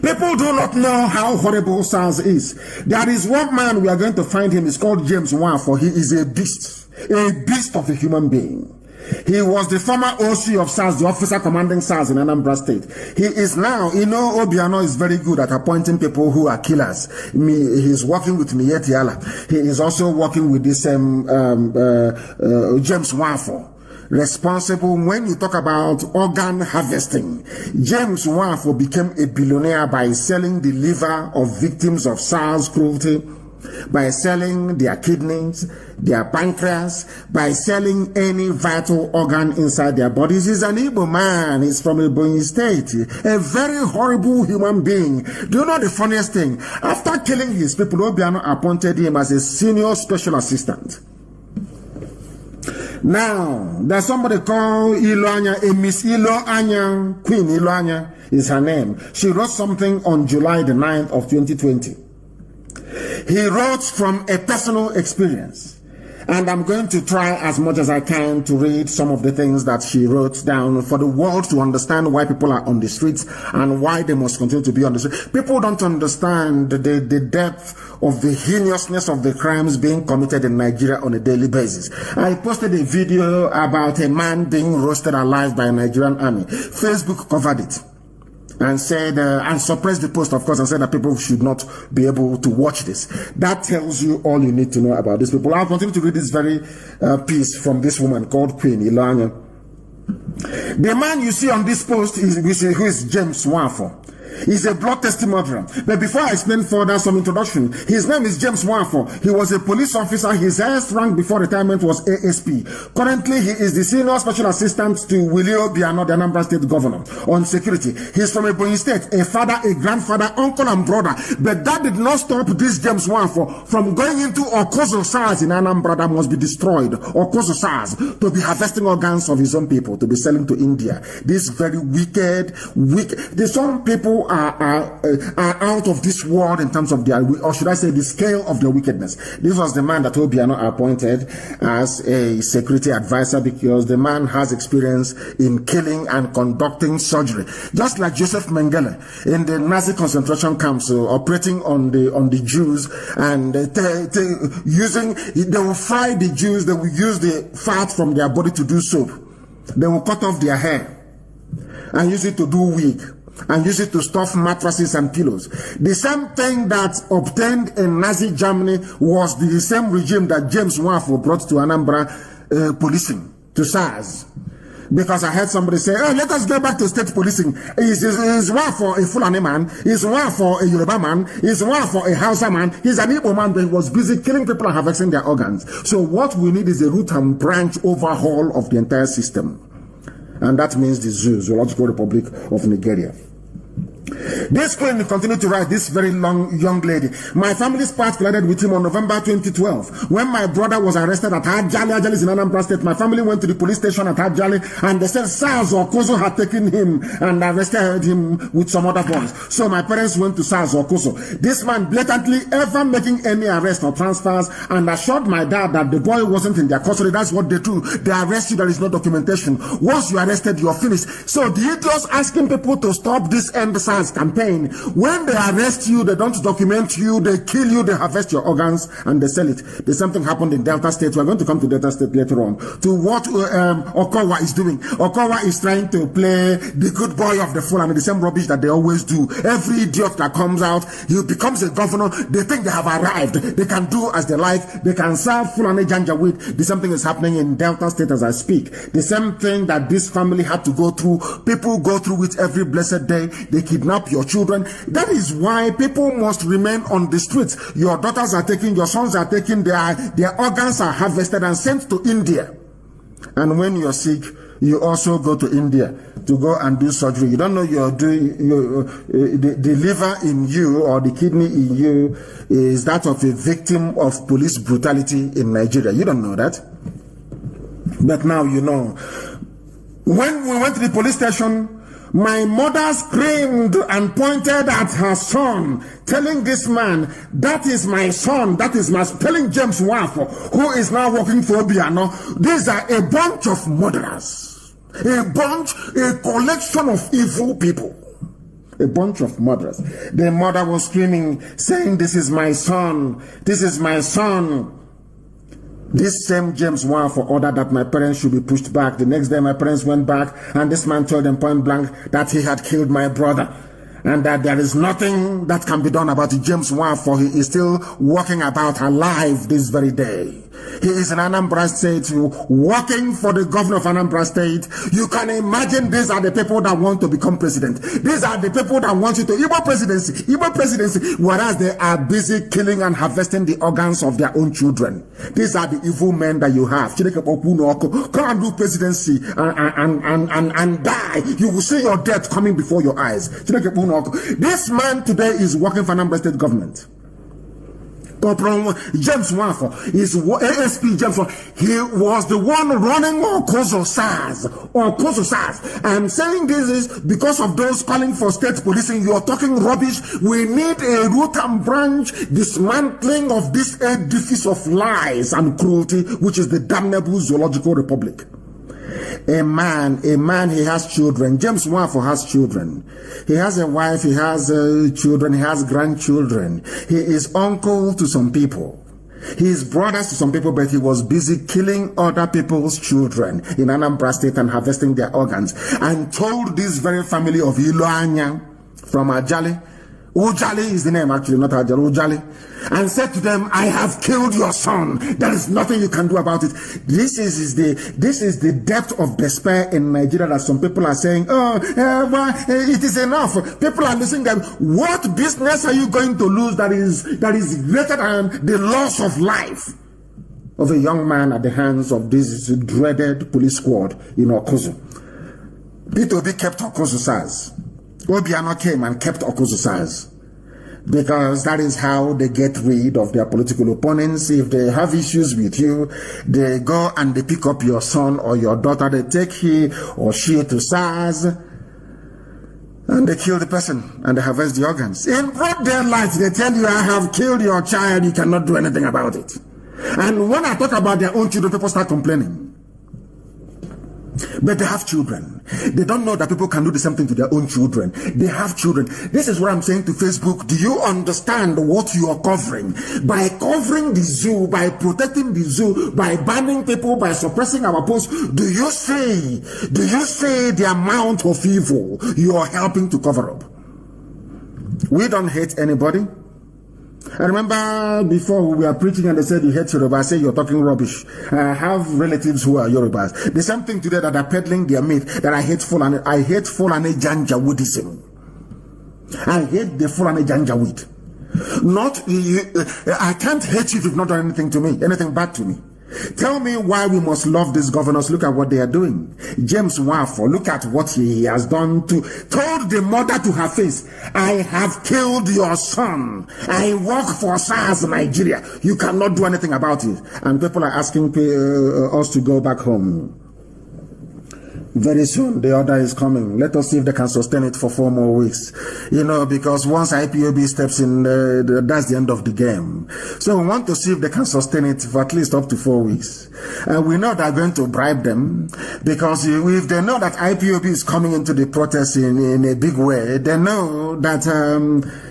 People do not know how horrible SARS is. There is one man, we are going to find him, is called James Nwafor. He is a beast of a human being. He was the former OC of SARS, the officer commanding SARS in Anambra State. He is now, Obiano is very good at appointing people who are killers. He's working with Miyetti Allah. He is also working with this James Nwafor. Responsible when you talk about organ harvesting. James Nwafor became a billionaire by selling the liver of victims of SARS cruelty, by selling their kidneys, their pancreas, by selling any vital organ inside their bodies. He's an Igbo man. He's from Ebonyi State. A very horrible human being. Do you know the funniest thing? After killing his people, Obiano appointed him as a senior special assistant. Now, there's somebody called Iloanya, Miss Iloanya, Queen Iloanya is her name. She wrote something on July the 9th of 2020. He wrote from a personal experience. And I'm going to try as much as I can to read some of the things that she wrote down for the world to understand why people are on the streets and why they must continue to be on the streets. People don't understand the depth of the heinousness of the crimes being committed in Nigeria on a daily basis. I posted a video about a man being roasted alive by a Nigerian army. Facebook covered it and said, and suppressed the post, of course, and said that people should not be able to watch this. That tells you all you need to know about these people. I'll continue to read this very piece from this woman called Queen Iloanya. The man you see on this post who is James Nwafor. He's a bloodthirsty murderer. But before I explain further some introduction, his name is James Nwafor. He was a police officer. His highest rank before retirement was ASP. Currently, he is the senior special assistant to Willie Obiano, the Anambra State governor, on security. He's from Ebonyi State, a father, a grandfather, uncle, and brother. But that did not stop this James Nwafor from going into Awkuzu SARS in Anambra that must be destroyed. Awkuzu SARS, to be harvesting organs of his own people, to be selling to India. This very wicked. Some people are out of this world in terms of their, or should I say, the scale of their wickedness. This was the man that Obiano appointed as a security advisor because the man has experience in killing and conducting surgery, just like Joseph Mengele in the Nazi concentration camps, operating on the Jews, and they will fry the Jews. They will use the fat from their body to do soap. They will cut off their hair and use it to do wig, and use it to stuff mattresses and pillows. The same thing that obtained in Nazi Germany was the same regime that James Nwafor brought to Anambra policing, to SARS. Because I heard somebody say, oh, let us get back to state policing. Is Nwafor a Fulani man? Is Nwafor a Yoruba man? Is Nwafor a Hausa man? He's an Igbo man, but he was busy killing people and harvesting their organs. So what we need is a root and branch overhaul of the entire system. And that means the Zoological Republic of Nigeria. This queen continued to write, this very young lady. My family's path collided with him on November 2012. When my brother was arrested at Ajali is in Anambra State, my family went to the police station at Ajali and they said SARS or Awkuzu had taken him and arrested him with some other boys. So my parents went to SARS or Awkuzu. This man blatantly ever making any arrest or transfers and assured my dad that the boy wasn't in their custody. That's what they do. They arrest you, there is no documentation. Once you're arrested, you're finished. So the idiots asking people to stop this EndSARS campaign. When they arrest you, they don't document you, they kill you, they harvest your organs and they sell it. The same thing happened in Delta State. We're going to come to Delta State later on. To what Okowa is doing. Okowa is trying to play the good boy of the Fulani, the same rubbish that they always do. Every idiot that comes out, he becomes a governor. They think they have arrived. They can do as they like. They can serve Fulani Janjaweed. The same thing is happening in Delta State as I speak. The same thing that this family had to go through. People go through it every blessed day. They kidnap your children. That is why people must remain on the streets. Your daughters are taken, your sons are taken, their organs are harvested and sent to India. And when you're sick, you also go to India to go and do surgery. You don't know you're doing the liver in you or the kidney in you is that of a victim of police brutality in Nigeria. You don't know that. But now you know. When we went to the police station, my mother screamed and pointed at her son, telling this man, that is my son, that is my, telling James Nwafor, who is now working for Obiano, these are a bunch of murderers, a collection of evil people. A bunch of mothers. The mother was screaming, saying, "This is my son. This is my son." This same James Nwafor ordered that my parents should be pushed back. The next day my parents went back, and this man told them point blank that he had killed my brother, and that there is nothing that can be done about it. James Nwafor, he is still walking about alive this very day. He is in Anambra State, working for the governor of Anambra State. You can imagine these are the people that want to become president. These are the people that want you to Igbo presidency, whereas they are busy killing and harvesting the organs of their own children. These are the evil men that you have. Come and do presidency and die. You will see your death coming before your eyes. This man today is working for Anambra State government. James Nwafor is ASP James Nwafor. He was the one running Awkuzu SARS. I'm saying this is because of those calling for state policing. You are talking rubbish. We need a root and branch dismantling of this edifice of lies and cruelty, which is the damnable zoological republic. A man, he has children. James Nwafor has children. He has a wife, he has children, he has grandchildren. He is uncle to some people. He is brothers to some people, but he was busy killing other people's children in Anambra State and harvesting their organs. And told this very family of Iloanya from Ajali, Ujali is the name actually, not Ajali, Ujali, and said to them, "I have killed your son. There is nothing you can do about it." This is the depth of despair in Nigeria that some people are saying, it is enough. People are listening to them. What business are you going to lose that is greater than the loss of life of a young man at the hands of this dreaded police squad in Awkuzu? P2B kept Awkuzu SARS. Obiano came and kept Awkuzu SARS, because that is how they get rid of their political opponents. If they have issues with you, they go and they pick up your son or your daughter, they take he or she to SARS, and they kill the person and they harvest the organs. In broad daylight, they tell you, "I have killed your child, you cannot do anything about it." And when I talk about their own children, people start complaining. But they have children. They don't know that people can do the same thing to their own children. They have children. This is what I'm saying to Facebook. Do you understand what you are covering? By covering the zoo, by protecting the zoo, by banning people, by suppressing our posts, do you see the amount of evil you are helping to cover up? We don't hate anybody. I remember before we were preaching and they said you hate Yoruba. I say you're talking rubbish. I have relatives who are Yorubas. The same thing today that are peddling their myth that I hate Fulani Janjaweedism. I hate the Fulani Janjaweed. I can't hate you if you've not done anything to me, anything bad to me. Tell me why we must love these governors. Look at what they are doing. James Nwafor, look at what he has done told the mother to her face, "I have killed your son. I work for SARS Nigeria. You cannot do anything about it." And people are asking us to go back home. Very soon, the order is coming. Let us see if they can sustain it for 4 more weeks. Because once IPOB steps in, that's the end of the game. So we want to see if they can sustain it for at least up to 4 weeks. We know they're going to bribe them, because if they know that IPOB is coming into the protest in a big way, they know that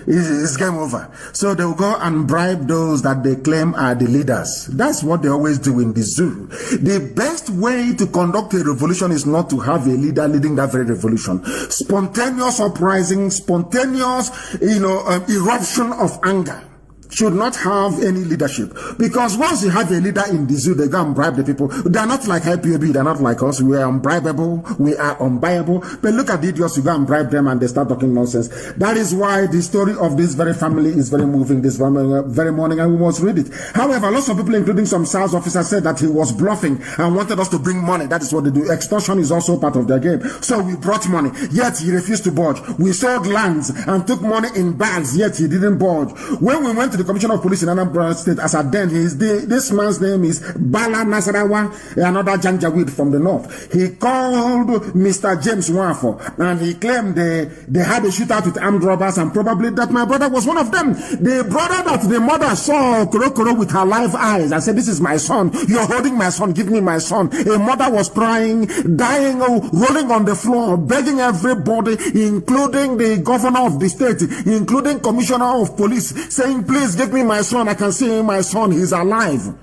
it's game over. So they will go and bribe those that they claim are the leaders. That's what they always do in the zoo. The best way to conduct a revolution is not to have a leader leading that very revolution. Spontaneous uprising, spontaneous, eruption of anger should not have any leadership. Because once you have a leader in the zoo, they go and bribe the people. They are not like IPOB, they are not like us. We are unbribable, we are unbuyable. But look at the idiots, you go and bribe them and they start talking nonsense. That is why the story of this very family is very moving this very morning, and we must read it. However, lots of people, including some SARS officers, said that he was bluffing and wanted us to bring money. That is what they do. Extortion is also part of their game. So we brought money, yet he refused to budge. We sold lands and took money in bags, yet he didn't budge. When we went to the Commissioner of Police in Anambra State as at then. This man's name is Bala Nasarawa, another Janjaweed from the north. He called Mr. James Nwafor and he claimed they had a shootout with armed robbers and probably that my brother was one of them. The brother that the mother saw Koro with her live eyes and said, "This is my son. You're holding my son. Give me my son." A mother was crying, dying, rolling on the floor, begging everybody, including the governor of the state, including Commissioner of Police, saying, "Please give me my son. I can see my son. He's alive."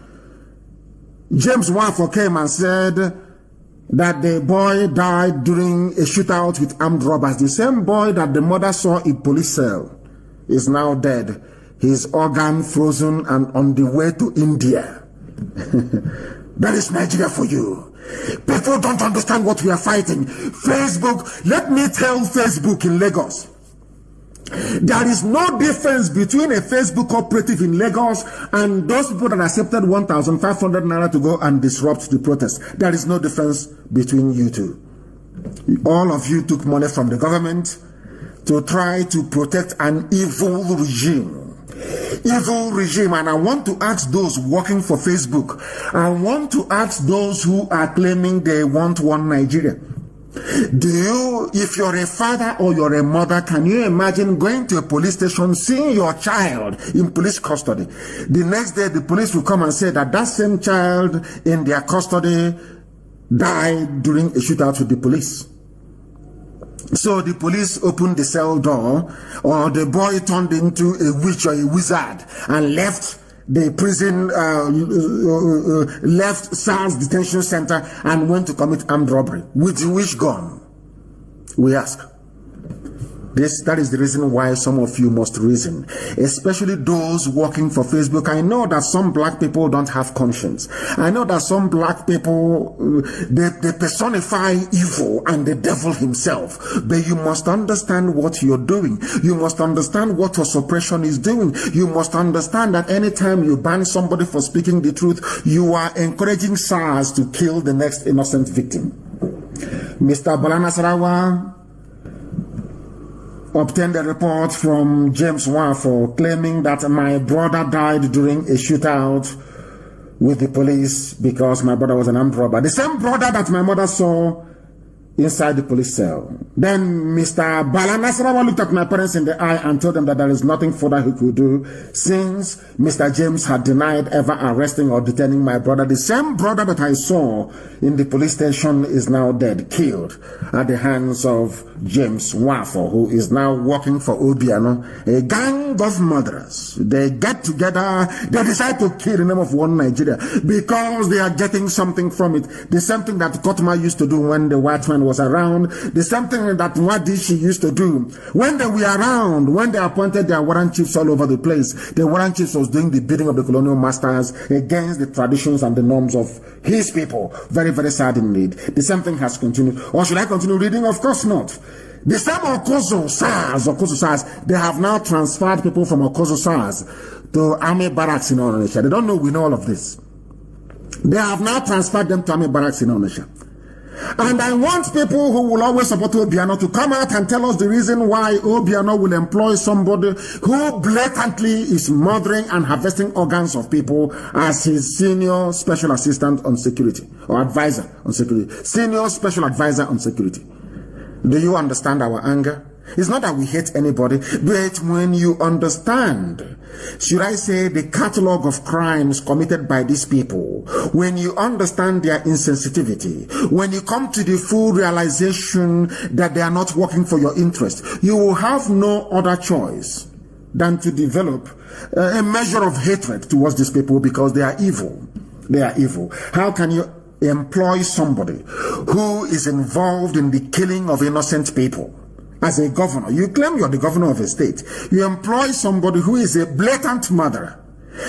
James Nwafor came and said that the boy died during a shootout with armed robbers. The same boy that the mother saw in police cell is now dead. His organ frozen and on the way to India. That is Nigeria for you. People don't understand what we are fighting. Facebook, let me tell Facebook in Lagos, there is no difference between a Facebook operative in Lagos and those people that accepted 1,500 naira to go and disrupt the protest. There is no difference between you two. All of you took money from the government to try to protect an evil regime. Evil regime. And I want to ask those working for Facebook, I want to ask those who are claiming they want one Nigeria. Do you, if you're a father or you're a mother, can you imagine going to a police station, seeing your child in police custody? The next day, the police will come and say that that same child in their custody died during a shootout with the police. So the police opened the cell door, or the boy turned into a witch or a wizard and left the prison, left SARS detention center and went to commit armed robbery. With which gun? We ask. That is the reason why some of you must reason, especially those working for Facebook. I know that some black people don't have conscience. I know that some black people, they personify evil and the devil himself. But you must understand what you're doing. You must understand what your suppression is doing. You must understand that anytime you ban somebody for speaking the truth, you are encouraging SARS to kill the next innocent victim. Mr. Bala Nasarawa obtained a report from James Nwafor claiming that my brother died during a shootout with the police because my brother was an armed robber. The same brother that my mother saw inside the police cell. Then Mr. Bala Nasarawa looked at my parents in the eye and told them that there is nothing further he could do since Mr. James had denied ever arresting or detaining my brother. The same brother that I saw in the police station is now dead, killed at the hands of James Nwafor, who is now working for Obiano, a gang of murderers. They get together, they decide to kill in the name of one Nigeria because they are getting something from it. The same thing that Kotma used to do when the white man was around, the same thing that Nwadishi used to do when they were around, when they appointed their warrant chiefs all over the place. The warrant chiefs was doing the bidding of the colonial masters against the traditions and the norms of his people. Very, very sad indeed. The same thing has continued. Or should I continue reading? Of course not. The same Awkuzu SARS, they have now transferred people from Awkuzu SARS to army barracks in Onitsha. They don't know we know all of this. They have now transferred them to army barracks in Onitsha. And I want people who will always support Obiano to come out and tell us the reason why Obiano will employ somebody who blatantly is murdering and harvesting organs of people as his senior special assistant on security or advisor on security. Senior special advisor on security. Do you understand our anger? It's not that we hate anybody, but when you understand, should I say, the catalog of crimes committed by these people, when you understand their insensitivity, when you come to the full realization that they are not working for your interest, you will have no other choice than to develop a measure of hatred towards these people because they are evil. They are evil. How can you employ somebody who is involved in the killing of innocent people? As a governor, you claim you're the governor of a state. You employ somebody who is a blatant murderer.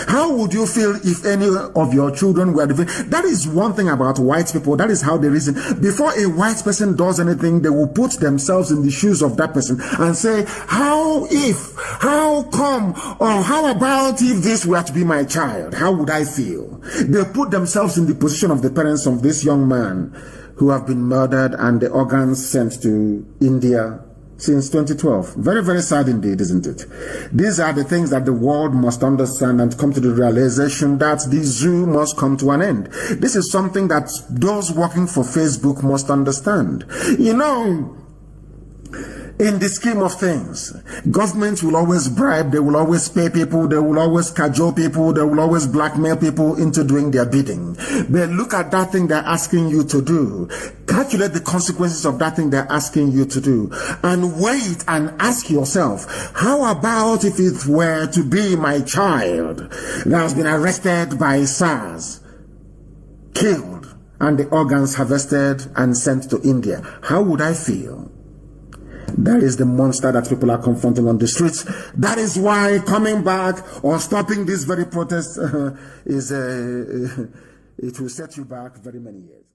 How would you feel if any of your children were that is one thing about white people. That is how they reason. Before a white person does anything, they will put themselves in the shoes of that person and say, how come, or how about if this were to be my child? How would I feel? They put themselves in the position of the parents of this young man who have been murdered and the organs sent to India since 2012. Very, very sad indeed, isn't it? These are the things that the world must understand and come to the realization that the zoo must come to an end. This is something that those working for Facebook must understand. You know, in the scheme of things, governments will always bribe, they will always pay people, they will always cajole people, they will always blackmail people into doing their bidding. But look at that thing they're asking you to do. Calculate the consequences of that thing they're asking you to do. And wait and ask yourself, how about if it were to be my child that has been arrested by SARS, killed, and the organs harvested and sent to India? How would I feel? That is the monster that people are confronting on the streets. That is why coming back or stopping this very protest it will set you back very many years.